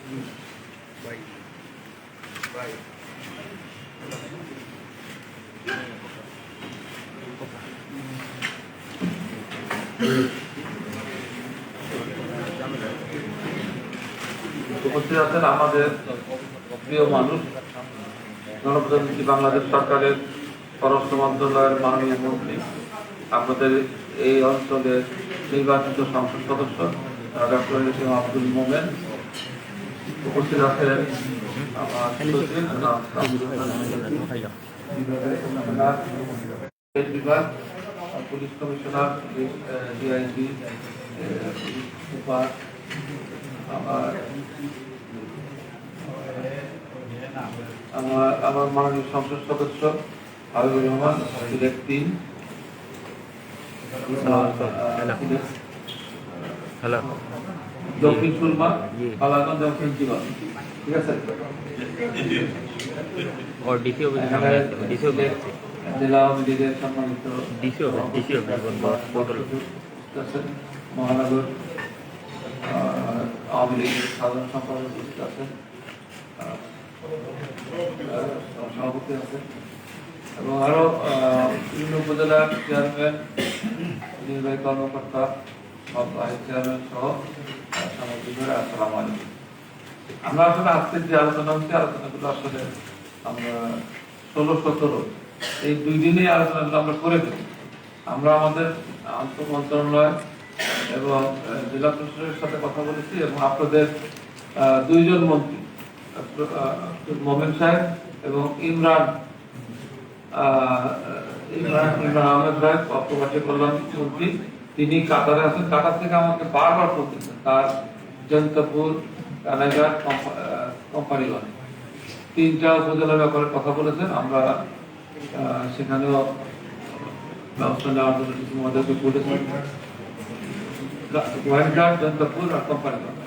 উপস্থিত আছেন আমাদের প্রিয় মানুষ, গণপ্রজাতন্ত্রী বাংলাদেশ সরকারের পররাষ্ট্র মন্ত্রণালয়ের মাননীয় মন্ত্রী, আপনাদের এই অঞ্চলের নির্বাচিত সংসদ সদস্য ডক্টর আব্দুল মোমেন, উপস্থিত আছেন আমার বিভাগ, পুলিশ কমিশনার, ডিআইজি, সুপার, আমার মাননীয় সংসদ সদস্য হাবিবুর রহমান, সিলেট 3, দক্ষিণ সুরমা, বালাগঞ্জ দক্ষিণ জীবন, ঠিক আছে। জেলা আওয়ামী লীগের সম্মানিত মহানগর আওয়ামী লীগের সাধারণ সম্পাদক উপস্থিত আছেন, সভাপতি আছেন এবং আরো বিভিন্ন উপজেলার চেয়ারম্যান, নির্বাহী কর্মকর্তা, সব চেয়ারম্যান সহ সাংবাদিকরা, আসসালামু আলাইকুম। আমরা আসলে আজকের যে আলোচনা হচ্ছে, আলোচনাগুলো আসলে আমরা 16-17 এই 2 দিনে আলোচনাগুলো আমরা করে ফেলি। আমরা আমাদের আন্তঃ মন্ত্রণালয় এবং জেলা প্রশাসনের সাথে কথা বলেছি এবং আপনাদের 2 জন মন্ত্রী মোমেন সাহেব এবং ইমরান আহমেদ ভাই, প্রবাসী কল্যাণ মন্ত্রী, তিনি কাতারে আছেন। কাতার থেকে আমাকে বারবার বলতেছেন তার জয়ন্তপুর, কানাইঘাট, কোম্পানিগঞ্জ 3টা উপজেলার ব্যাপারে কথা বলেছেন। আমরা সেখানেও ব্যবস্থা নেওয়ার জন্য কিছু আমাদেরকে বলেছেন। গোয়াইনঘাট, জয়ন্তপুর আর কোম্পানিগঞ্জ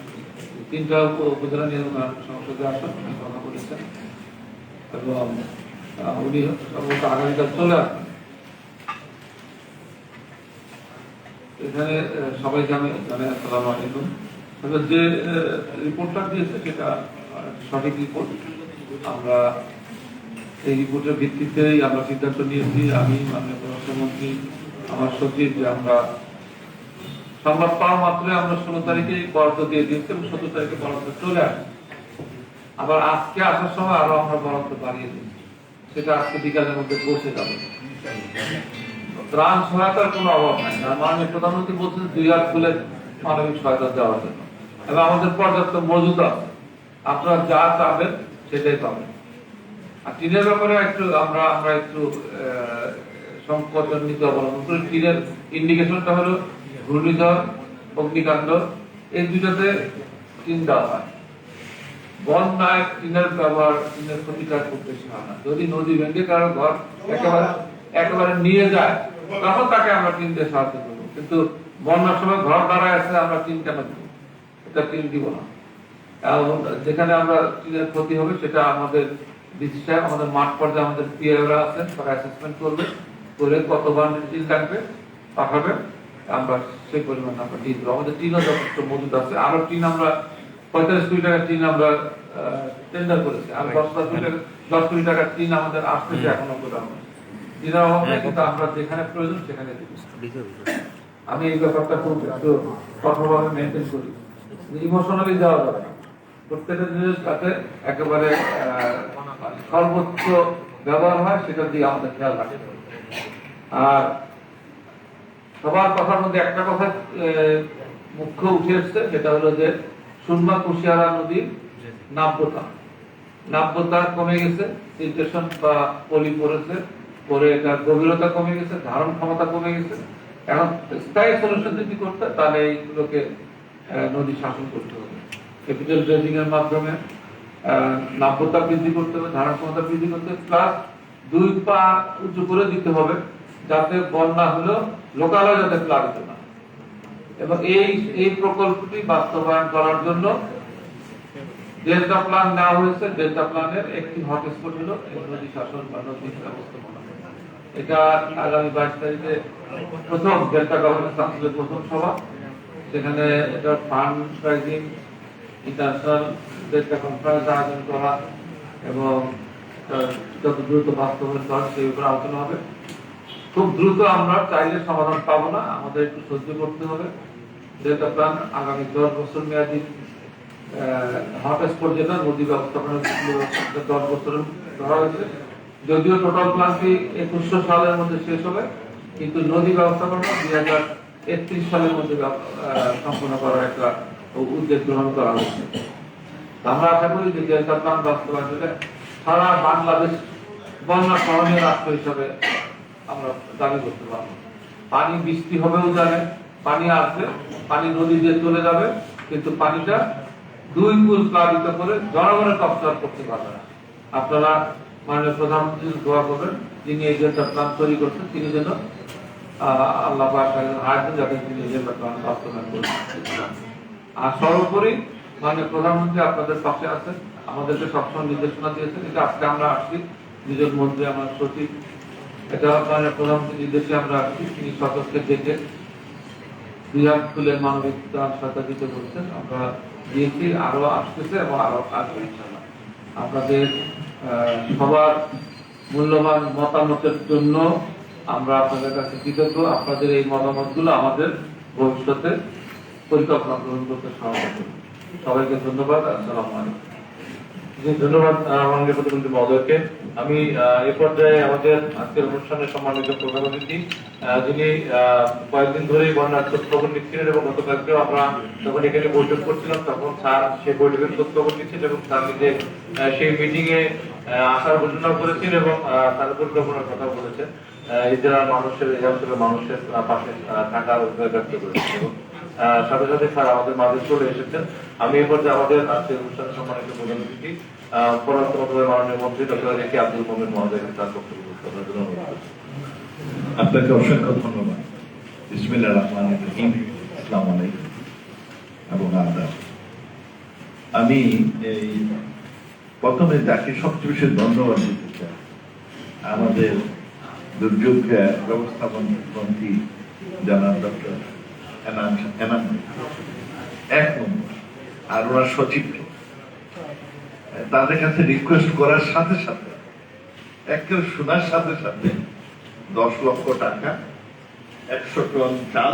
3টা উপজেলা নিয়ে সংসদে আসেন, কথা বলেছেন এবং উনি আগামীকাল চলে আসবেন। এখানে সবাই জানাই আসসালামু আলাইকুম। যে রিপোর্টটা দিয়েছে সেটা সঠিক রিপোর্ট। আমরা এই রিপোর্টের ভিত্তিতেই আমরা সিদ্ধান্ত নিয়েছি, আমি মাননীয় প্রধানমন্ত্রী, আমার সচিব, যে আমরা সংবাদ পাওয়া মাত্রই আমরা 16 তারিখে বরাদ্দ দিয়ে দিয়েছি এবং 17 তারিখে বরাদ্দ চলে আসে। আবার আজকে আসার সময় আরো আমরা বরাদ্দ বাড়িয়ে দিই, সেটা আজকে বিকালের মধ্যে পৌঁছে যাবে। ত্রাণ সহায়তার কোনো অভাব নাই। মাননীয় প্রধানমন্ত্রী বলছেন 2 হাত খুলে মানবিক সহায়তা দেওয়ার জন্য এবং আমাদের পর্যাপ্ত মজুদ আছে। আপনারা যা চাবেন সেটাই পাবেন। আর টিনের ব্যাপারে একটু আমরা একটু সংকোচন নীতি অবলম্বন করি। টিনের ইন্ডিকেশনটা হলো ঘূর্ণিঝড়, অগ্নিকাণ্ড, এই 2টাতে টিন দেওয়া হয়। বন্যায় টিনের ব্যবহার, টিনের ক্ষতিকার খুব বেশি হয় না। যদি নদী ভেঙে কারো ঘর একেবারে নিয়ে যায়, তখন তাকে আমরা টিন দিয়ে সাহায্য করবো। কিন্তু বন্যার সময় ঘর দাঁড়ায় আছে, আমরা টিন কেন দিব? এটা টিন দিব না। যেখানে আমরা টিনের ক্ষতি হবে সেটা আমাদের ডিসি সাহেব, আমাদের মাঠ পর্যায়ে আমাদের পিআইরা আছেন, তারা অ্যাসেসমেন্ট করবে, করে কত বান্ডিল টিন লাগবে পাঠাবে, আমরা সেই পরিমাণ আমরা টিন দেবো। আমাদের টিনও যথেষ্ট মজুদ আছে। আরো টিন আমরা 45 কোটি টাকার টিন আমরা টেন্ডার করেছি। আর 10 কোটি টাকার টিন আমাদের আসতেছে এখনো পর্যন্ত। টিনের অভাব নেই, কিন্তু আমরা যেখানে প্রয়োজন সেখানে দিব। আমি এই ব্যাপারটা খুব একটু কঠোরভাবে মেনটেন করি। ইমোশনালি যাওয়া যাবে না। প্রত্যেকটা জিনিস যাতে একেবারে সর্বোচ্চ ব্যবহার হয় সেটা দিয়ে আমাদের খেয়াল রাখতে হবে। আর সবার কথার মধ্যে একটা কথা মুখ্য উঠে এসছে, সেটা হলো যে সুরমা কুশিয়ারা নদীর নাব্যতা কমে গেছে, সিলটেশন বা পলি পড়েছে, পরে এটার গভীরতা কমে গেছে, ধারণ ক্ষমতা কমে গেছে। এখন স্থায়ী সলিউশন যদি করতে, তাহলে এইগুলোকে নদী শাসন করতে হবে। ক্যাপিটাল ড্রেজিং এর মাধ্যমে নাব্যতা বৃদ্ধি করতে হবে, ধারণ ক্ষমতা বৃদ্ধি করতে হবে, প্লাস 2 পা উঁচু করে দিতে হবে, যাতে বন্যা হলেও লোকালয় যাতে প্লাবিত না। এবং এই প্রকল্পটি বাস্তবায়ন করার জন্য ডেল্টা প্ল্যান নেওয়া হয়েছে। ডেল্টা প্ল্যানের একটি হটস্পট হলো নদী শাসন বা নদী ব্যবস্থাপনা। এটা আগামী 22 তারিখে প্রথম ডেল্টা গভর্নেন্স কাউন্সিলের প্রথম সভা। সেখানে এটা ফান্ড রাইজিং, ইন্টারন্যাশনাল একটা কনফারেন্স আয়োজন করা এবং যত দ্রুত বাস্তবায়ন করা সেই উপরে আলোচনা হবে। খুব দ্রুত আমরা চাইলে সমাধান পাবো না, আমাদের একটু সহ্য করতে হবে। যেটা প্ল্যান আগামী 10 বছর মেয়াদী হটস্পট যেটা নদী ব্যবস্থাপনার 10 বছর ধরা হয়েছে। যদিও টোটাল প্ল্যানটি 2100 সালের মধ্যে শেষ হবে, কিন্তু নদী ব্যবস্থাপনা 2031 সালের মধ্যে সম্পন্ন করার একটা উদ্যোগ গ্রহণ করা হয়েছে। আমরা আশা করি যে ডেল্টা প্ল্যান বাস্তবায়ন হলে সারা বাংলাদেশ বন্যা সহনীয় রাষ্ট্র হিসাবে আমরা দাবি করতে পারবো। পানি বৃষ্টি হবেও জানে, পানি আসবে, পানি নদী দিয়ে চলে যাবে, কিন্তু পানিটা 2 কুল প্লাবিত করে জনগণের কষ্ট করতে পারবে না। আপনারা মাননীয় প্রধানমন্ত্রী দোয়া করবেন, যিনি এই ডেল্টা প্ল্যান তৈরি করছেন, তিনি যেন আল্লাহ হায়াতেন যাতে তিনি এই ডেল্টা প্ল্যান বাস্তবায়ন করবেন। আর সর্বোপরি মাননীয় প্রধানমন্ত্রী আপনাদের পাশে আছেন, আমাদেরকে সবসময় নির্দেশনা দিয়েছেন। এটা আজকে আমরা আসছি, দুজন মন্ত্রী, আমার সচিব, এটা মাননীয় প্রধানমন্ত্রী নির্দেশে আমরা আসছি। তিনি সদস্যকে ডেকে 2 হাত ফুলের মানবিক সহায়তা দিতে বলছেন, আমরা দিয়েছি, আরো আসতেছে এবং আরো আসবে ইনশাআল্লাহ। আপনাদের সবার মূল্যবান মতামতের জন্য আমরা আপনাদের কাছে কৃতজ্ঞ। আপনাদের এই মতামতগুলো আমাদের ভবিষ্যতে পরিকল্পনা গ্রহণ করতে সহায়তা করবে। সবাইকে ধন্যবাদ। আসসালামু আলাইকুম। ধন্যবাদ মাননীয় প্রধানমন্ত্রী মহোদয়কে। আমি এ পর্যায়ে আমাদের আজকের অনুষ্ঠানের সম্মানিত প্রধান অতিথি, যিনি কয়েকদিন ধরেই বন্যার খবর নিচ্ছিলেন এবং গতকালকেও আমরা যখন এখানে বৈঠক করছিলাম তখন স্যার সেই বৈঠকের খবর নিচ্ছেন এবং স্যার নিজে সেই মিটিং এ আসার ঘোষণা করেছেন এবং তার পরিকল্পনার কথা বলেছেন। এই জেলার মানুষের, এই অঞ্চলের মানুষের পাশে থাকার অধিকার ব্যক্ত করেছেন এবং সাথে সাথে স্যার আমাদের মাঝে চলে এসেছেন। আমি এ পর্যায়ে আমাদের আজকের অনুষ্ঠানের সম্মানিত প্রধান অতিথি পররাষ্ট্র মন্ত্রণালয়ের মাননীয় মন্ত্রী ডক্টর এ কে আব্দুল মোমেন মহোদয়কে তার বক্তব্য করার জন্য অনুরোধ করছি। আপনাকে অসংখ্য ধন্যবাদ। বিসমিল্লাহির রহমানির রহিম। আসসালামু আলাইকুম এবং আদাব। আমি এই প্রথমে যাকে সবচেয়ে বেশি ধন্যবাদ দিতে চাই, আমাদের দুর্যোগ ব্যবস্থাপন মন্ত্রী জনাব ডক্টর এনাম এক নম্বর, আর ওনার সচিবকে তাদের কাছে রিকোয়েস্ট করার সাথে সাথে একেবারে শোনার সাথে সাথে 10 লক্ষ টাকা, 100 টন চাল,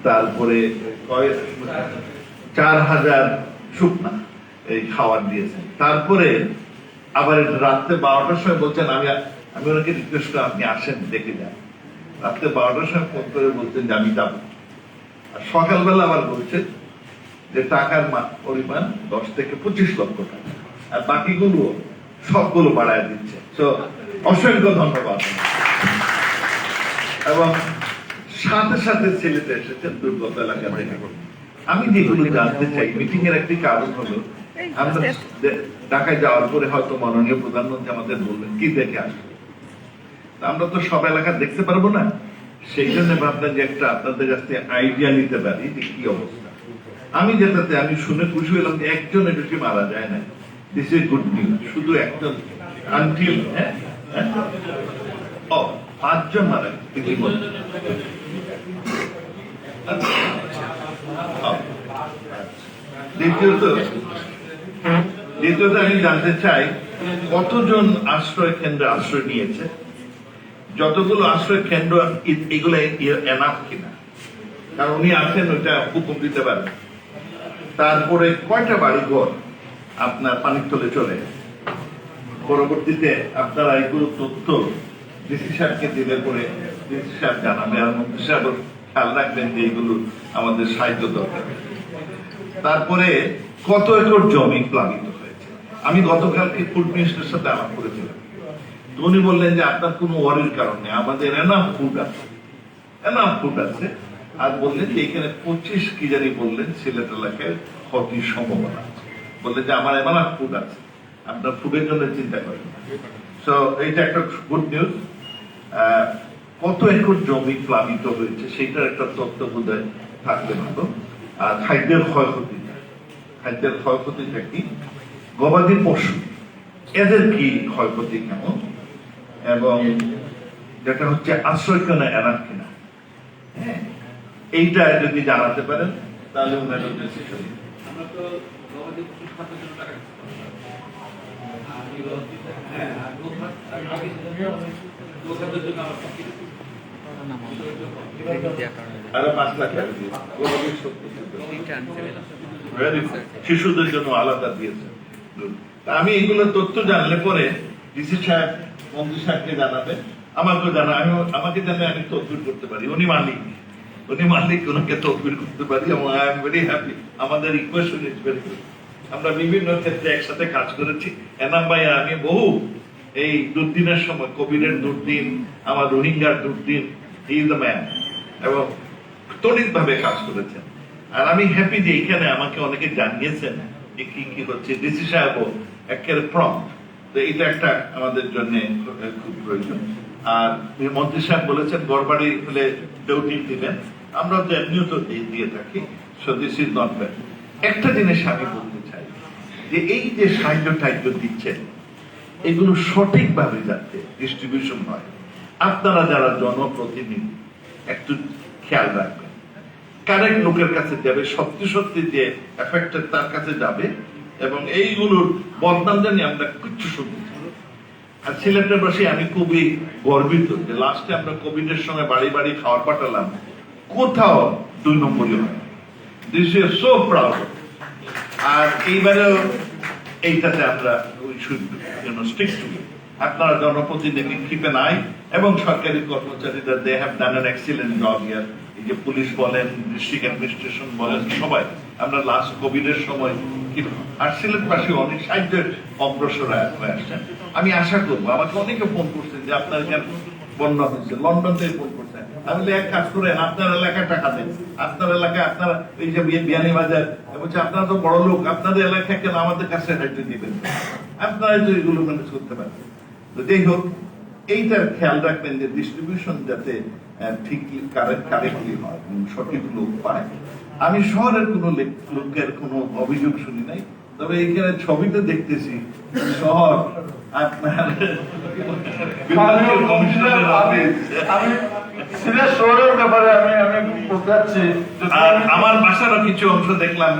তারপরে 4000 শুকনা এই খাবার দিয়েছেন। তারপরে আবার রাত্রে 12টার সময় বলছেন, আমি ওনাকে রিকোয়েস্ট করে আপনি আসেন দেখে যান। রাত্রে 12টার সময় ফোন করে বলছেন যে আমি যাবো। আর সকালবেলা আবার বলছেন যে টাকার পরিমাণ 10 থেকে 25 লক্ষ টাকা, আর বাকিগুলো সবগুলো বাড়ায় দিচ্ছে। তো অসংখ্য ধন্যবাদ। এবং সাথে সাথে ছেলেতে এসেছেন দুর্গত এলাকা থেকে। আমি যেগুলো জানতে চাই, মিটিং এর একটি কারণ হলো আমরা ঢাকায় যাওয়ার পরে হয়তো মাননীয় প্রধানমন্ত্রী আমাদের বললেন কি দেখে আসবে, আমরা তো সব এলাকা দেখতে পারবো না। সেই জন্য ভাবলাম যে একটা আপনাদের কাছ থেকে আইডিয়া নিতে পারি যে কি অবস্থা। আমি যেটাতে আমি শুনে খুশি হলাম যে একজনের বেশি মারা যায় না। This is good news. শুধু একজন আনটিল 5 জন মারা ইতিমধ্যে। দ্বিতীয়ত আমি জানতে চাই কতজন আশ্রয় কেন্দ্রে আশ্রয় নিয়েছে, যতগুলো আশ্রয় কেন্দ্র এগুলো এনাফ কিনা, কারণ উনি আছেন ওইটা হুকুম দিতে পারেন। তারপরে কয়টা বাড়িঘর আপনার পানির তলে চলে, পরবর্তীতে আপনারা এইগুলো তথ্য ডিসি সাহেবকে দিলে পরে ডিসি সাহেব জানাবে, আর মন্ত্রী সাহেব খেয়াল রাখবেন যে এইগুলো আমাদের সাহায্য দরকার। তারপরে কত একর জমি প্লাবিত হয়েছে। আমি গতকালকে ফুড মিনিস্টারের সাথে আলাপ করেছিলাম, উনি বললেন যে আপনার কোনো ওয়ারির কারণ নেই, আমাদের এনাফ ফুড আছে। আর বললেন যে এখানে 25 কি জানি বললেন সিলেট এলাকায় ক্ষতির সম্ভাবনা আছে। বললেন যে আমার এনাফ ফুড আছে, আপনার ফুডের জন্য চিন্তা করেন। সো এইটা একটা গুড নিউজ। কত একর জমি প্লাবিত হয়েছে সেটার একটা তথ্য বোধহয় থাকলে ভালো। আর খাদ্যের ক্ষয়ক্ষতিটা কি, গবাদি পশু এদের কি ক্ষয়ক্ষতি কেমন, এবং যেটা হচ্ছে আশ্রয় কেনা এনাফ কিনা, এইটা যদি জানাতে পারেন তাহলে উনার আমরা তো গবাদি পশু খাদ্যের জন্য টাকা হ্যাঁ গোখাদ্যের জন্য আমার আরো 5 লাখ টাকা শিশুদের জন্য আলাদা দিয়েছে। আমি এগুলো তথ্য জানলে পরে ডিসি সাহেব মন্ত্রী সাহেবকে জানাবে, আমাকেও জানা, আমাকে জানলে আমি তদবির করতে পারি। উনি মালিক ওনাকে তদবির করতে পারি এবং আই এম ভেরি হ্যাপি। আমাদের ইকুয়েশন ইজ ভেরি গুড। আমরা বিভিন্ন ক্ষেত্রে একসাথে কাজ করেছি। এনাম ভাই আমি বহু এই দুর্দিনের সময়, কোভিডের দুর্দিন, আমার রোহিঙ্গার দুর্দিন, হি ইজ দ্য ম্যান এবং তড়িৎ ভাবে কাজ করেছেন। আর আমি হ্যাপি যে এখানে আমাকে অনেকে জানিয়েছেন যে কি কি হচ্ছে। ডিসি সাহেবও একেবারে প্রম্পট, তো এটা একটা আমাদের জন্য খুব প্রয়োজন। আর মন্ত্রী সাহেব বলেছেন ঘরবাড়ি হলে ডিউটি দিবেন, আমরা তো এমনিও তো দিয়ে থাকি। So this is not bad. একটা জিনিস আমি বলতে চাই যে এই যে সাহায্য টাহায্য দিচ্ছেন এগুলো সঠিকভাবে যাতে ডিস্ট্রিবিউশন হয়, আপনারা যারা জনপ্রতিনিধি একটু খেয়াল রাখবেন। কারেক্ট লোকের কাছে যাবে, সত্যি সত্যি যে এফেক্টেড তার কাছে যাবে এবং এইগুলোর বদনাম জানি আমরা কিচ্ছু শুনতে চাই। আর সিলেটের বাসী আমি খুবই গর্বিত যে লাস্টে আমরা কোভিডের সময় বাড়ি বাড়ি খাবার পাঠালাম, কোথাও 2 নম্বরই হয়। This is so proud. আর এইবারেও এইটাতে আমরা স্টিক টু ইট। আপনারা জনপ্রতিনিধি কিপেন আই এবং সরকারি কর্মচারীরা they have done an excellent job here. এই যে পুলিশ বলেন, ডিস্ট্রিক্ট অ্যাডমিনিস্ট্রেশন বলেন, সবাই আমরা লাস্ট কোভিডের সময় আর সিলেটবাসী অনেক সাহায্যের অগ্রসর হয়ে আসছেন। আমি আশা করবো, আমাকে অনেকে ফোন করছেন যে আপনার কেন বন্যা হয়েছে, লন্ডন থেকে ফোন করছেন। আমি এক কাজ করেন, আপনার এলাকায় টাকা দেন, আপনার এলাকায় আপনারা এই যে বিয়ানি বাজার বলছে আপনারা তো বড় লোক, আপনাদের এলাকায় কেন আমাদের কাছে সাহায্য দিবেন, আপনারা তো এগুলো ম্যানেজ করতে পারেন। তো যাই হোক, এইটার খেয়াল রাখবেন যে ডিস্ট্রিবিউশন যাতে ঠিক কারেক্টলি হয়, সঠিক লোক পায়। আমি শহরের কোন লোকের কোন অভিযোগ শুনি নাই, তবে এইখানে ছবিতে দেখতেছি শহর আপনার শহরের ব্যাপারে আমি বলতে চাচ্ছি, আমার বাসারও কিছু অংশ দেখলাম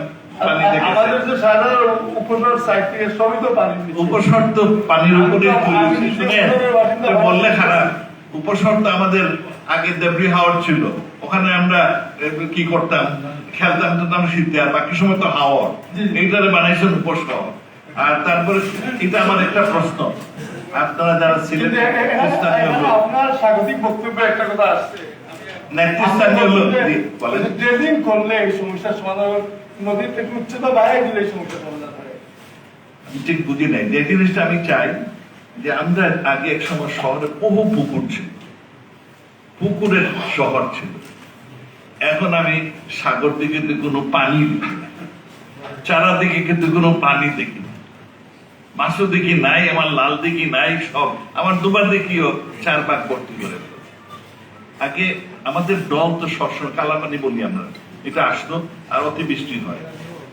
উপসর তো পানির উপরে বললে খারাপ। উপসর তো আমাদের আগে দেবরি হাওয়ার ছিল, ওখানে আমরা কি করতাম, খেলতাম তো শীতে, আর বাকি সময় তো হাওয়ার, এইটারে বানাইছেন উপসর। আর তারপরে এটা আমার একটা প্রশ্ন, আপনারা যারা ছিলেন আপনার স্বাগতিক বক্তব্যে একটা কথা আসছে, নেতৃস্থানীয় লোক বলেন ড্রেজিং করলে এই সমস্যার সমাধান, নদীর থেকে উচ্চতা বাড়াই দিলে এই সমস্যার সমাধান হয়। ঠিক বুঝি নাই যে জিনিসটা আমি চাই যে আমরা আগে এক সময় শহরে বহু পুকুর ছিল, পুকুরের শহর ছিল। এখন আমি সাগর দিকে কোনো পানি দেখি না, চারা দিকে কিন্তু কোনো পানি দেখি না, মাছও দেখি নাই, আমার লাল দেখি নাই, সব আমার দুবার দেখিও 4 ভাগ ভর্তি করে। আগে আমাদের ডল তো সবসময় কালাপানি বলি আমরা, এটা আসতো আর অতিবৃষ্টি হয়।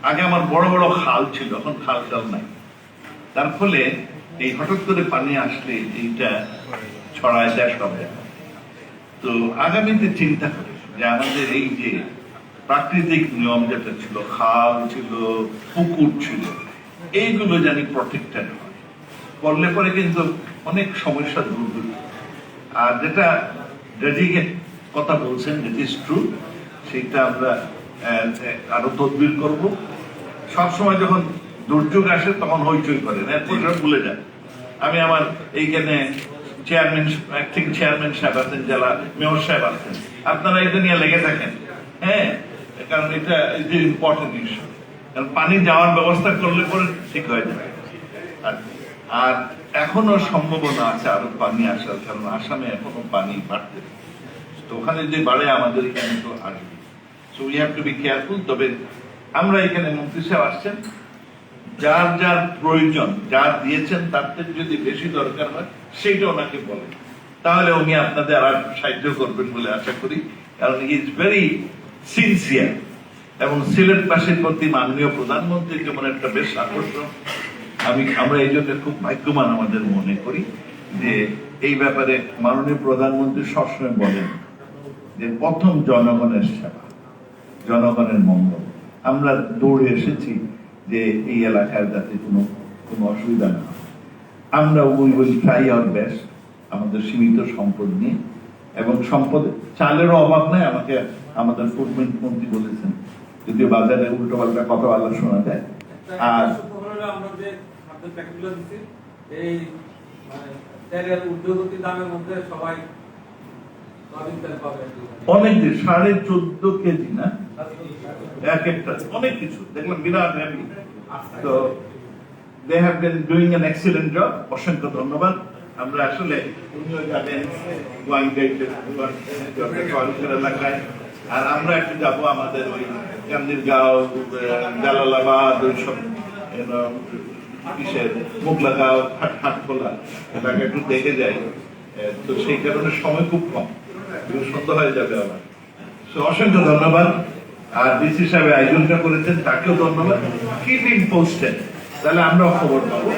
আগে আমার বড় বড় খাল ছিল, এখন খাল টাল নাই। তার ফলে এই হঠাৎ করে পানি আসলে এইটা ছড়ায় দেয় সব জায়গায়। তো আগামীতে চিন্তা করি যে আমাদের এই যে প্রাকৃতিক নিয়ম যেটা ছিল, খাল ছিল, পুকুর ছিল, এইগুলো জানি প্রটেক্টেড হয়, করলে পরে কিন্তু অনেক সমস্যা দূর হবে। আর যেটা ড্রেজিং এর কথা বলছেন, ইট ইজ ট্রু, সেটা আমরা আরো তদবির করব। সবসময় যখন দুর্যোগ আসে তখন হইচই করেন, এরপর ভুলে যান। আমি আমার এইখানে চেয়ারম্যান সাহেব আছেন, জেলা মেয়র সাহেব আছেন, আপনারা এটা নিয়ে লেগে থাকেন, হ্যাঁ, কারণ এটা ইম্পর্টেন্ট ইস্যু। কারণ পানি যাওয়ার ব্যবস্থা করলে পরে ঠিক হয়ে যাবে। আর এখনো সম্ভাবনা আছে আরো পানি আসার, কারণ আসামে এখনো পানি বাড়তে, তো ওখানে যে বাড়ে আমাদের এখানে তো আসবে। So we have to be careful. তবে আমরা এখানে মন্ত্রী সাহেব আসছেন, যার যার প্রয়োজন, যার দিয়েছেন তার থেকে যদি বেশি দরকার হয় সেইটা ওনাকে বলেন, তাহলে উনি আপনাদের আর সাহায্য করবেন বলে আশা করি। কারণ হি ইজ ভেরি সিনসিয়ার এবং সিলেটবাসীর প্রতি মাননীয় প্রধানমন্ত্রীর যেমন একটা বেশ আকর্ষণ, আমরা এই জন্য খুব ভাগ্যবান আমাদের মনে করি যে এই ব্যাপারে মাননীয় প্রধানমন্ত্রী সবসময় বলেন যে প্রথম জনগণের সেবা, জনগণের মঙ্গল। আমরা দৌড়ে এসেছি যে এই এলাকার যাতে কোনো কোনো অসুবিধা না হয়। আমরা we will try our best আমাদের সীমিত সম্পদ নিয়ে, এবং সম্পদ চালেরও অভাব নাই। আমাকে আমাদের ফুড মন্ত্রী বলেছেন, যদিও বাজারে উল্টো পাল্টা কথা বলা শোনা যায়। আর আমরা যে খাদ্যের প্যাকেটগুলো দিচ্ছি এই মানে তেলের ঊর্ধ্বগতি দামের মধ্যে সবাই সয়াবিন তেল পাবে। অনেক 14.5 কেজি না এক একটা, অনেক কিছু দেখলাম, বিরাট হ্যাপি। তো they have been doing an excellent job. অসংখ্য ধন্যবাদ। আমরা আসলে উনিও যাবেন এলাকায়, আর আমরা একটু যাবো আমাদের ওই কান্দিরগাঁও, জালালাবাদ, ওইসব মোগলাগাঁও, হাটখোলা এলাকা একটু দেখে যাই। তো সেই কারণে সময় খুব কম, সন্ধ্যা হয়ে যাবে আবার। অসংখ্য ধন্যবাদ। আর ডিসি সাহেব আয়োজনটা করেছেন, তাকেও ধন্যবাদ। কিপ ইন পোস্টেড, তাহলে আমরাও খবর পাবো।